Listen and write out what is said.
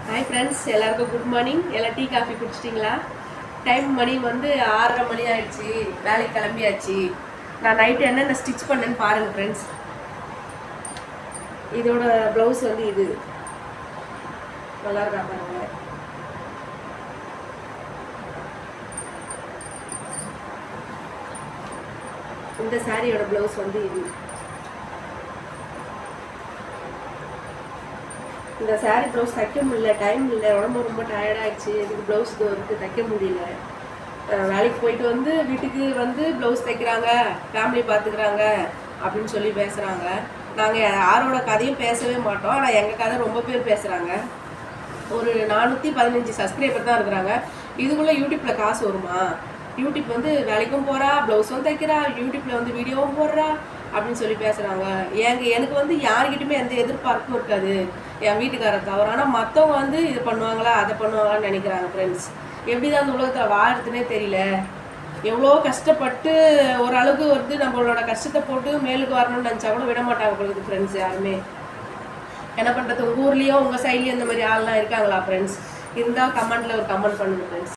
Hi friends, எல்லாருக்கும் good morning. எல்லாம் tea coffee குடிச்சிட்டிங்களா? Time மணி வந்து 6:30 மணி ஆயிடுச்சு. வேலைக்கு கிளம்பியாச்சு. நான் நைட்டு என்னென்ன ஸ்டிச் பண்ணேன்னு பாருங்கள் ஃப்ரெண்ட்ஸ். இதோட ப்ளவுஸ் வந்து இது நல்லா இருக்கா பாருங்க. இந்த சாரியோட ப்ளவுஸ் வந்து இது. இந்த சாரீ ப்ளவுஸ் தைக்க முடியல, டைம் இல்லை, உடம்பு ரொம்ப டயர்டாகிடுச்சு. இதுக்கு ப்ளவுஸ் இருக்குது, தைக்க முடியல. வேலைக்கு போயிட்டு வந்து வீட்டுக்கு வந்து ப்ளவுஸ் தைக்கிறாங்க, ஃபேமிலி பார்த்துக்கிறாங்க அப்படின்னு சொல்லி பேசுகிறாங்க. நாங்கள் யாரோட கதையும் பேசவே மாட்டோம், ஆனால் எங்கள் கதை ரொம்ப பேர் பேசுகிறாங்க. ஒரு 415 சப்ஸ்கிரைபர் தான் இருக்கிறாங்க. இதுக்குள்ளே யூடியூப்பில் காசு வருமா? யூடியூப் வந்து வேலைக்கும் போகிறா, ப்ளவுஸும் தைக்கிறா, யூடியூப்பில் வந்து வீடியோவும் போடுறா அப்படின்னு சொல்லி பேசுகிறாங்க. எனக்கு வந்து யாருக்கிட்டுமே எந்த எதிர்பார்ப்பும் இருக்காது, என் வீட்டுக்காரரை தவிர. ஆனால் மற்றவங்க வந்து இது பண்ணுவாங்களா அதை பண்ணுவாங்களான்னு நினைக்கிறாங்க ஃப்ரெண்ட்ஸ். எப்படி தான் அந்த உலகத்தில் வாழறதுனே தெரியல. எவ்வளோ கஷ்டப்பட்டு ஓரளவுக்கு வந்து நம்மளோட கஷ்டத்தை போட்டு மேலுக்கு வரணும்னு நினச்சா கூட விட மாட்டாங்க உங்களுக்கு ஃப்ரெண்ட்ஸ் யாருமே. என்ன பண்ணுறது, உங்கள் ஊர்லேயும் உங்கள் சைட்லேயும் இந்த மாதிரி ஆள்லாம் இருக்காங்களா ஃப்ரெண்ட்ஸ்? இருந்தால் கமெண்ட்டில் ஒரு கமெண்ட் பண்ணுங்கள் ஃப்ரெண்ட்ஸ்.